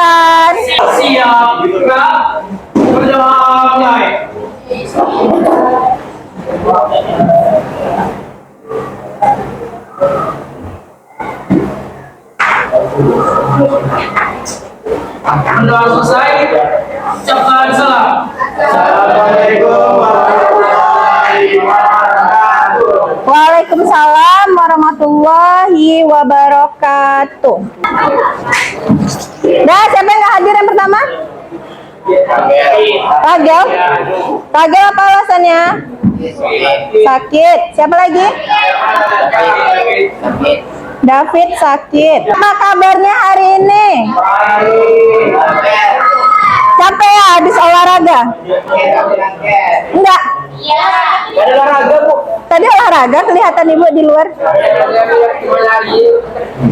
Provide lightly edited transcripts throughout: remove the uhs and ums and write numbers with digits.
silakan. Siap, gerak, berdamai. Sudah selesai, ucapkan salam. Assalamualaikum warahmatullahi wabarakatuh. Waalaikumsalam warahmatullahi wabarakatuh. Nah, siapa yang nggak hadir yang pertama? Ragel. Ragel apa alasannya? Sakit. Siapa lagi? David sakit. Apa kabarnya hari ini? Capek ya habis olahraga? Enggak. Ada olahraga, Bu. Tadi olahraga kelihatan ibu di luar.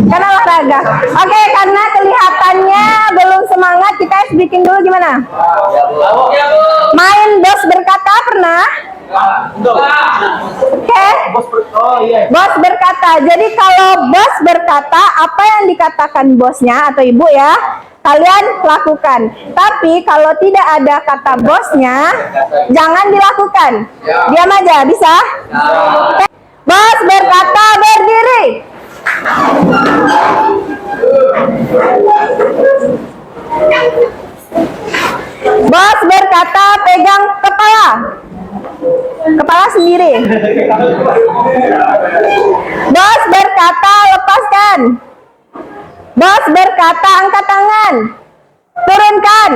Karena olahraga. Oke, karena kelihatannya belum semangat, kita bikin dulu gimana? Main bos berkata pernah? Oke. Bos berkata. Jadi kalau bos berkata, apa yang dikatakan bosnya atau ibu ya, kalian lakukan. Tapi kalau tidak ada kata bosnya, jangan dilakukan. Diam aja, bisa? Bos berkata berdiri. Bos berkata pegang kepala. Kepala sendiri. Bos berkata lepaskan. Bos berkata angkat tangan. Turunkan.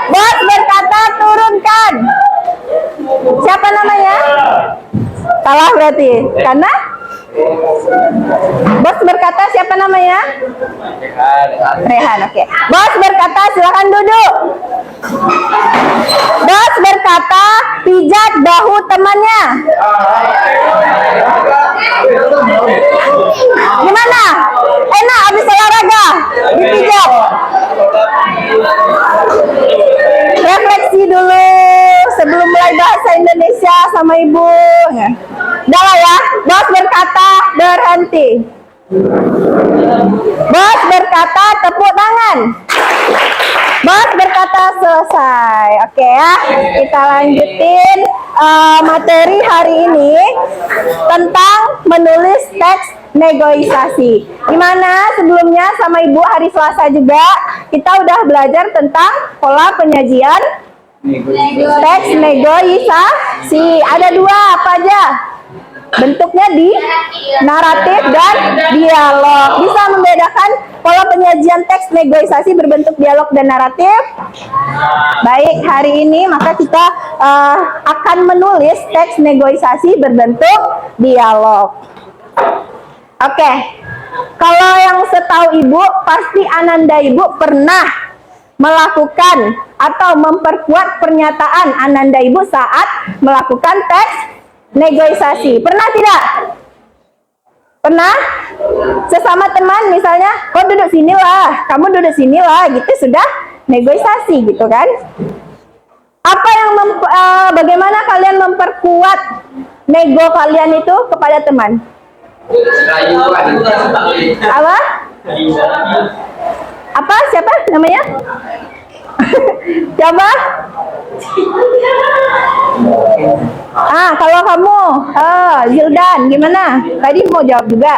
Bos berkata turunkan. Siapa namanya? Salah berarti. Karena bos berkata siapa namanya? Rehan, oke. Bos berkata silakan duduk. Bos berkata pijat bahu temannya. Gimana? Enak habis olahraga dipijat. Refleksi dulu sebelum mulai bahasa Indonesia sama ibu. Udah lah ya. Bos berkata berhenti. Bos berkata tepuk tangan. Bos berkata selesai. Oke ya, kita lanjutin materi hari ini tentang menulis teks negosiasi. Dimana sebelumnya sama ibu hari Selasa juga kita udah belajar tentang pola penyajian teks negosiasi. Ada dua, apa aja? Bentuknya di naratif dan dialog. Bisa membedakan pola penyajian teks negosiasi berbentuk dialog dan naratif? Baik, hari ini maka kita akan menulis teks negosiasi berbentuk dialog. Oke, kalau yang setahu ibu, pasti Ananda ibu pernah melakukan atau memperkuat pernyataan Ananda ibu saat melakukan teks negosiasi. Pernah tidak? Pernah? Sesama teman misalnya, kau duduk sinilah, kamu duduk sinilah, gitu sudah negosiasi gitu kan? Apa yang bagaimana kalian memperkuat nego kalian itu kepada teman? Apa? Apa? Siapa namanya? Siapa? Kalau kamu, Zildan, gimana? Tadi mau jawab juga.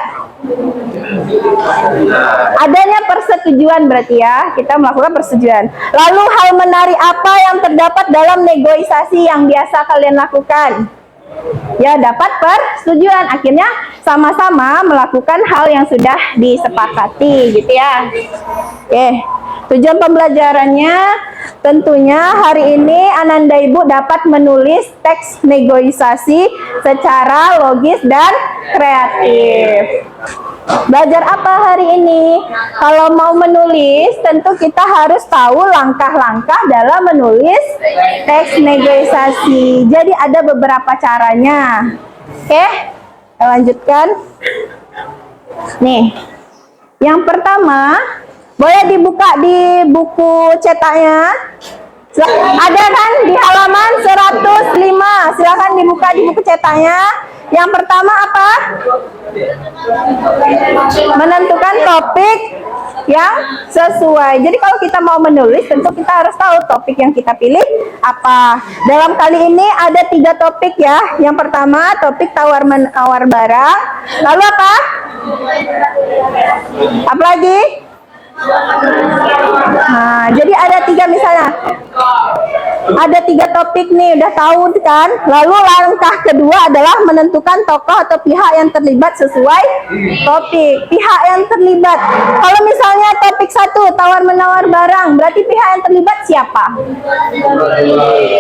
Adanya persetujuan berarti ya, kita melakukan persetujuan. Lalu hal menarik apa yang terdapat dalam negosiasi yang biasa kalian lakukan? Ya, dapat persetujuan. Akhirnya sama-sama melakukan hal yang sudah disepakati gitu ya. Oke. Tujuan pembelajarannya tentunya hari ini Ananda Ibu dapat menulis teks negosiasi secara logis dan kreatif. Belajar apa hari ini? Kalau mau menulis, tentu kita harus tahu langkah-langkah dalam menulis teks negosiasi. Jadi ada beberapa caranya. Oke, kita lanjutkan. Nih, yang pertama, boleh dibuka di buku cetaknya. Ada kan di halaman 105. Silakan dibuka di buku cetaknya. Yang pertama apa? Menentukan topik yang sesuai. Jadi kalau kita mau menulis, tentu kita harus tahu topik yang kita pilih apa. Dalam kali ini ada 3 topik ya. Yang pertama topik tawar menawar barang. Lalu apa? Apa lagi? Nah, jadi ada 3 misalnya. Ada 3 topik nih, udah tahu kan? Lalu langkah kedua adalah menentukan tokoh atau pihak yang terlibat sesuai topik. Pihak yang terlibat. Kalau misalnya topik 1 tawar menawar barang, berarti pihak yang terlibat siapa?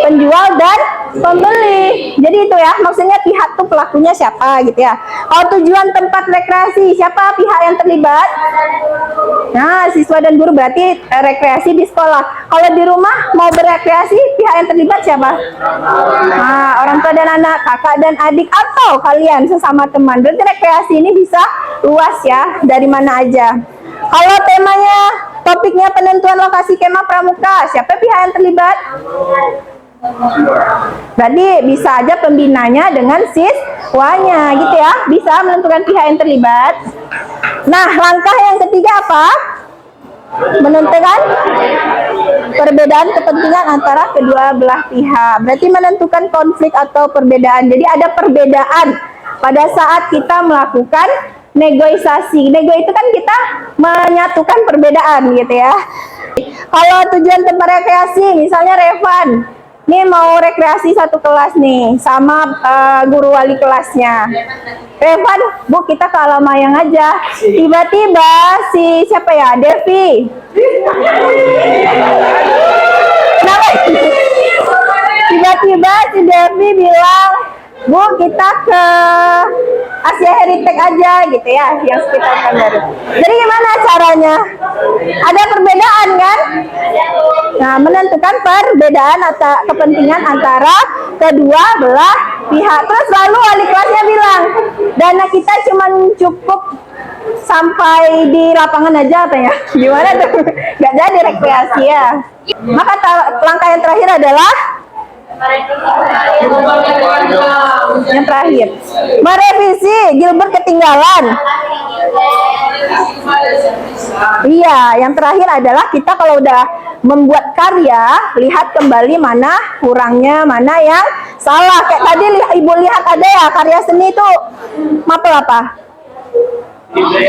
Penjual dan pembeli. Jadi itu ya, maksudnya pihak tuh pelakunya siapa gitu ya. Kalau tujuan tempat rekreasi, siapa pihak yang terlibat? Nah, siswa dan guru, berarti rekreasi di sekolah. Kalau di rumah mau berekreasi, pihak yang terlibat siapa? Nah, orang tua dan anak, kakak dan adik, atau kalian sesama teman. Berarti rekreasi ini bisa luas ya, dari mana aja. Kalau temanya, topiknya penentuan lokasi kemah pramuka, siapa pihak yang terlibat? Berarti bisa aja pembinanya dengan siswanya gitu ya, bisa menentukan pihak yang terlibat. Nah, langkah yang ketiga apa? Menentukan perbedaan kepentingan antara kedua belah pihak. Berarti menentukan konflik atau perbedaan. Jadi ada perbedaan pada saat kita melakukan negosiasi. Nego itu kan kita menyatukan perbedaan gitu ya. Kalau tujuan tempat rekreasi, misalnya Revan ini mau rekreasi satu kelas nih sama guru wali kelasnya. Revan, Bu, kita ke Alamayang aja. Tiba-tiba si siapa ya, Devi. Kenapa? Tiba-tiba si Devi bilang, Bu, kita ke Asia Heritage aja gitu ya, yang sekitar Kandaru. Jadi gimana caranya? Ada perbedaan kan? Nah, menentukan perbedaan atau kepentingan antara kedua belah pihak. Terus lalu wali kelasnya bilang, dana kita cuma cukup sampai di lapangan aja katanya. Gimana tuh? Gak jadi rekreasi ya. Maka langkah yang terakhir adalah yang terakhir, merevisi. Gilbert ketinggalan. Iya, yang terakhir adalah kita kalau udah membuat karya, lihat kembali mana kurangnya, mana yang salah. Kayak tadi Ibu lihat ada ya karya seni itu mapel apa?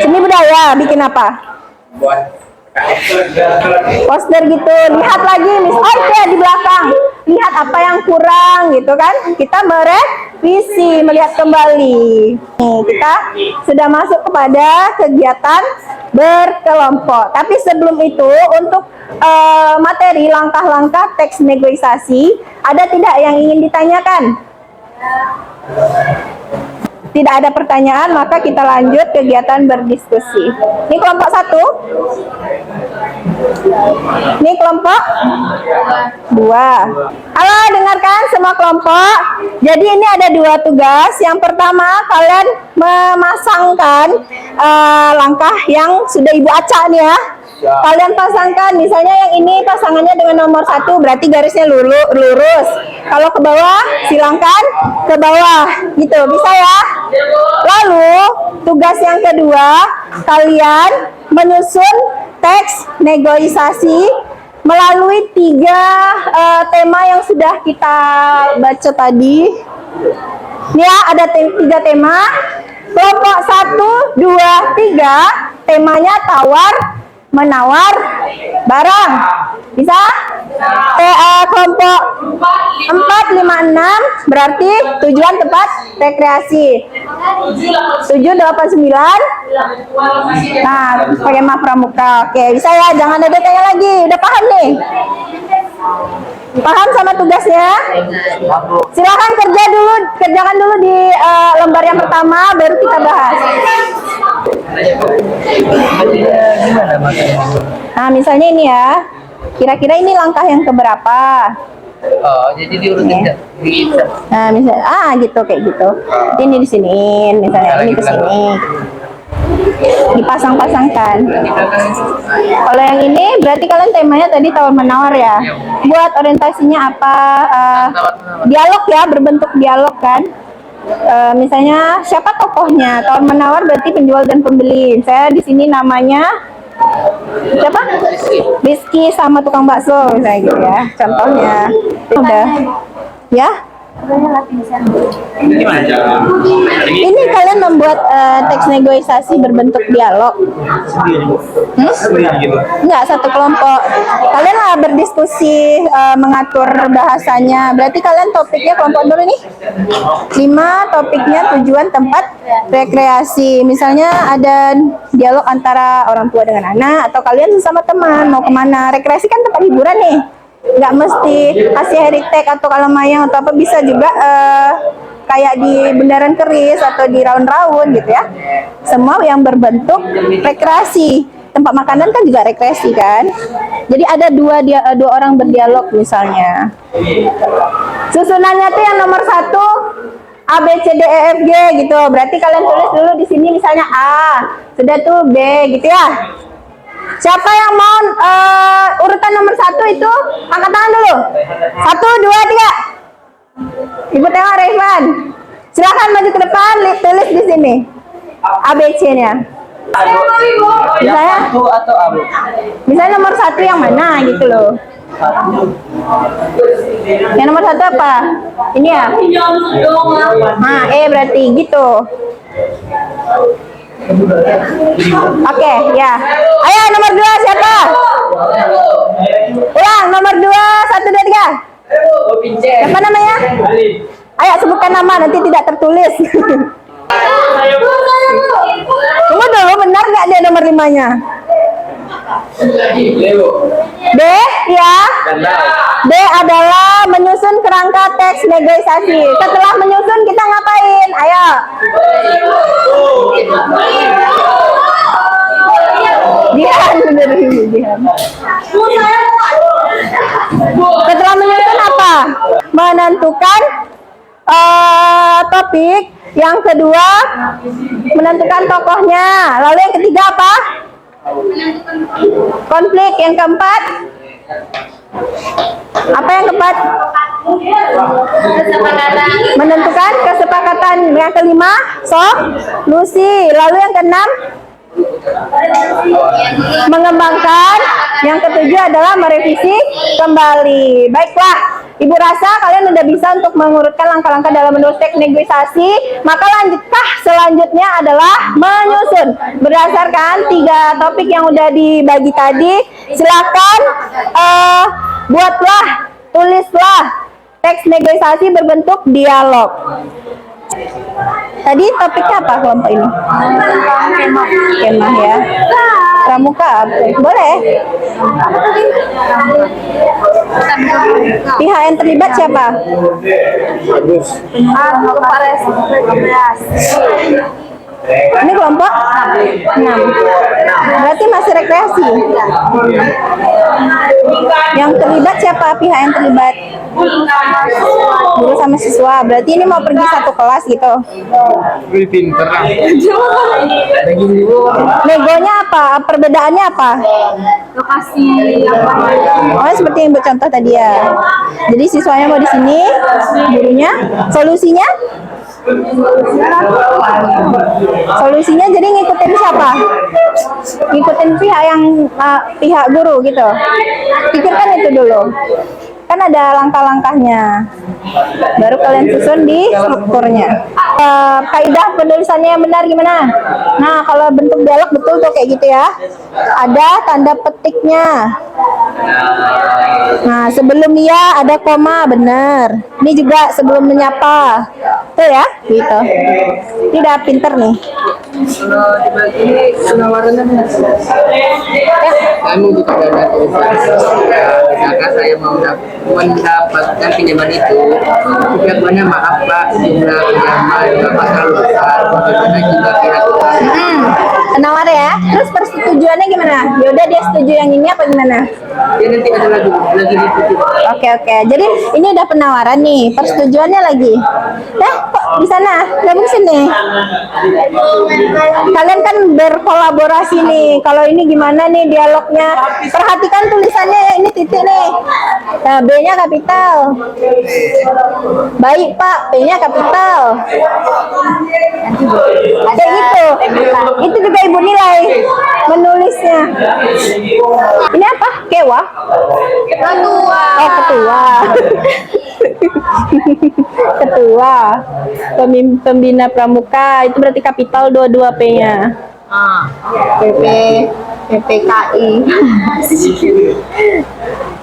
Seni budaya, bikin apa? Poster gitu. Lihat lagi, di belakang. Lihat apa yang kurang gitu kan. Kita merevisi, melihat kembali. Nih, kita sudah masuk kepada kegiatan berkelompok. Tapi sebelum itu, untuk materi langkah-langkah teks negosiasi, ada tidak yang ingin ditanyakan? Tidak ada pertanyaan, maka kita lanjut kegiatan berdiskusi. Ini kelompok 1. Ini kelompok 2. Halo, dengarkan semua kelompok. Jadi ini ada 2 tugas. Yang pertama, kalian memasangkan langkah yang sudah Ibu acak nih ya. Kalian pasangkan, misalnya yang ini pasangannya dengan nomor 1, berarti garisnya lurus. Kalau ke bawah, silangkan ke bawah, gitu, bisa ya. Lalu, tugas yang kedua, kalian menyusun teks negosiasi melalui 3 tema yang sudah kita baca tadi. Ini ya, ada 3 tema. Kelompok 1, 2, 3, temanya tawar menawar barang. Bisa? Kelompok 4, 5, 6 berarti tujuan tempat rekreasi. 7, 8, 9. Nah, pakai map pramuka. Oke, bisa ya, jangan ada tanya lagi. Udah paham nih? Paham sama tugasnya? Silahkan kerjakan dulu di lembar yang pertama, baru kita bahas. Nah, misalnya ini ya, kira-kira ini langkah yang keberapa? Oh, jadi diurutin bisa. Nah, misalnya, gitu, kayak gitu. Ini di sini, misalnya ini ke sini. Dipasang-pasangkan. Kalau yang ini berarti kalian temanya tadi tawar menawar ya. Buat orientasinya apa? Dialog ya, berbentuk dialog kan. Misalnya siapa tokohnya, tawar menawar berarti penjual dan pembeli. Saya di sini namanya siapa? Rizky sama tukang bakso misalnya gitu ya. Contohnya udah ya. Ini kalian membuat teks negosiasi berbentuk dialog. Enggak, satu kelompok. Kalian lah berdiskusi mengatur bahasanya. Berarti kalian topiknya kelompok dulu nih. 5 topiknya tujuan tempat rekreasi. Misalnya ada dialog antara orang tua dengan anak atau kalian sama teman mau kemana. Rekreasi kan tempat hiburan nih. Nggak mesti kasih heritage atau Kalamayang atau apa, bisa juga kayak di Bundaran Keris atau di Raun-Raun gitu ya. Semua yang berbentuk rekreasi. Tempat makanan kan juga rekreasi kan. Jadi ada dua orang berdialog misalnya. Susunannya tuh yang nomor 1 A B C D E F G gitu. Berarti kalian tulis dulu di sini misalnya A, sudah tuh B gitu ya. Siapa yang mau urutan nomor 1 itu angkat tangan dulu. 1, 2, 3. Ibu tengok Revan. Silakan maju ke depan, tulis di sini ABC-nya. Misalnya atau abu. Misalnya nomor 1 yang mana gitu loh. Yang nomor 1 apa? Ini ya. Nah, berarti gitu. Oke, ya. Ayo nomor 2 siapa? Ulang, nomor 2, 1, 2, 3. Siapa namanya? Ayo sebutkan nama, nanti tidak tertulis. Tunggu dulu, benar nggak dia nomor 5-nya? B, ya. B adalah menyusun kerangka teks negosiasi. Setelah menyusun kita ngapain? Ayo. Dian, bener Dian. Setelah menyusun apa? Menentukan topik. Yang kedua, menentukan tokohnya. Lalu yang ketiga apa? Konflik. Yang keempat, apa yang keempat? Menentukan kesepakatan. Yang kelima, solusi. Lalu yang keenam, mengembangkan. Yang ketujuh adalah merevisi kembali. Baiklah, Ibu rasa kalian udah bisa untuk mengurutkan langkah-langkah dalam menulis teks negosiasi. Maka lanjutkah selanjutnya adalah menyusun berdasarkan 3 topik yang udah dibagi tadi. Silakan buatlah, tulislah teks negosiasi berbentuk dialog. Tadi topiknya apa kelompok ini? Kemah ya. Pramuka, boleh. Pihak yang terlibat siapa? Ini kelompok 6. Berarti masih rekreasi. Yang terlibat siapa? Pihak yang terlibat? Guru sama siswa. Berarti ini mau pergi satu kelas gitu. Pinter. Negonya apa? Perbedaannya apa? Lokasi Oh, seperti yang buat contoh tadi ya. Jadi siswanya mau di sini, gurunya. Solusinya? Solusinya jadi ngikutin siapa? Ngikutin pihak guru gitu. Pikirkan itu dulu. Kan ada langkah-langkahnya. Baru kalian susun di strukturnya. Kaidah penulisannya yang benar gimana? Nah, kalau bentuk dialog betul tuh kayak gitu ya. Ada tanda petiknya. Nah, sebelum dia ada koma, benar. Ini juga sebelum menyapa. Tuh ya, gitu. Ini udah pinter nih. Kalau dibagi penawarannya saya membuka dana misalkan saya mau mendapatkan pinjaman itu pihak mana maaf Pak, jumlah pinjaman Bapak terlalu besar, bagaimana juga kira-kira Penawar ya. Terus persetujuannya gimana? Yaudah dia setuju yang ini apa gimana? dia nanti ada lagi diikuti. Oke. Jadi ini udah penawaran nih, persetujuannya lagi. Kok di sana? Gabung sini. Kalian kan berkolaborasi nih. Kalau ini gimana nih dialognya? Perhatikan tulisannya ya, ini titik nih. Nah, B-nya kapital. Baik Pak, B-nya kapital. Kayak gitu. Itu juga ibu nilai menulisnya. Ini apa? Kewa? Ketua. Oh, ketua. Ketua. Pembina pramuka itu berarti kapital 22 P-nya. PPKI.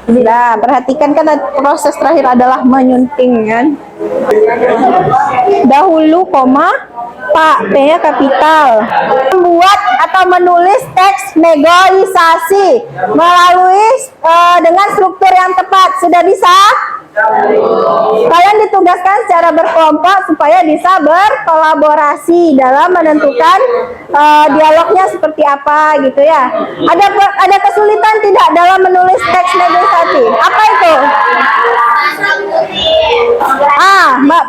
Nah, perhatikan kan proses terakhir adalah menyunting kan. Dahulu koma Pak, P-nya kapital. Membuat atau menulis teks negosiasi melalui dengan struktur yang tepat. Sudah bisa? Kalian ditugaskan secara berkelompok supaya bisa berkolaborasi dalam menentukan dialognya seperti apa gitu ya. Ada kesulitan tidak dalam menulis teks negosiasi? Apa itu?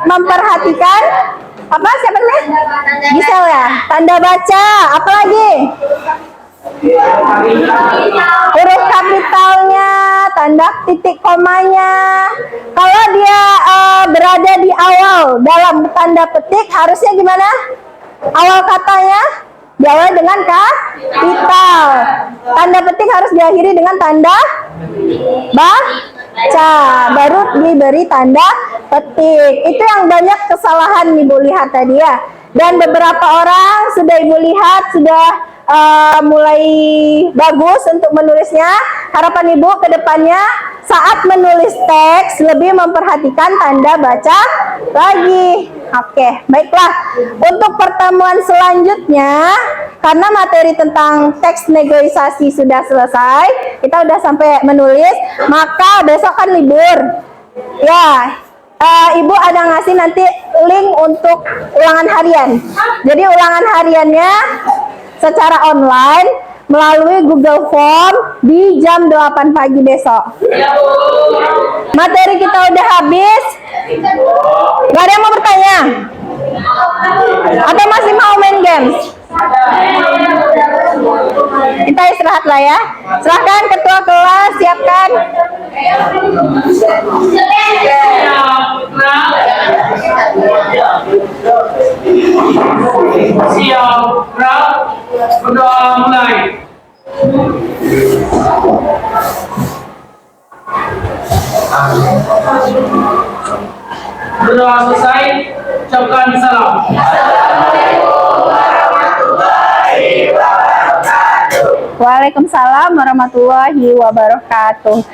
Memperhatikan apa, siapa namanya? Gisel ya. Tanda baca, apa lagi? Huruf kapitalnya, tanda titik komanya. Kalau dia berada di awal dalam tanda petik, harusnya gimana? Awal katanya diawali dengan kapital. Tanda petik harus diakhiri dengan tanda baca, baru diberi tanda petik. Itu yang banyak kesalahan Ibu lihat tadi ya. Dan beberapa orang sudah Ibu lihat sudah mulai bagus untuk menulisnya. Harapan Ibu ke depannya saat menulis teks lebih memperhatikan tanda baca lagi. Oke, baiklah. Untuk pertemuan selanjutnya, karena materi tentang teks negosiasi sudah selesai, kita udah sampai menulis, maka besok kan libur. Ya, Ibu ada ngasih nanti link untuk ulangan harian. Jadi ulangan hariannya secara online melalui Google Form di jam 8 pagi besok. Materi kita udah habis. Gak ada yang mau bertanya? Atau masih mau main games? Kita istirahat lah ya. Silahkan ketua kelas siapkan. Siap, gerak, berdoa mulai. Berdoa selesai, ucapkan salam. Waalaikumsalam warahmatullahi wabarakatuh.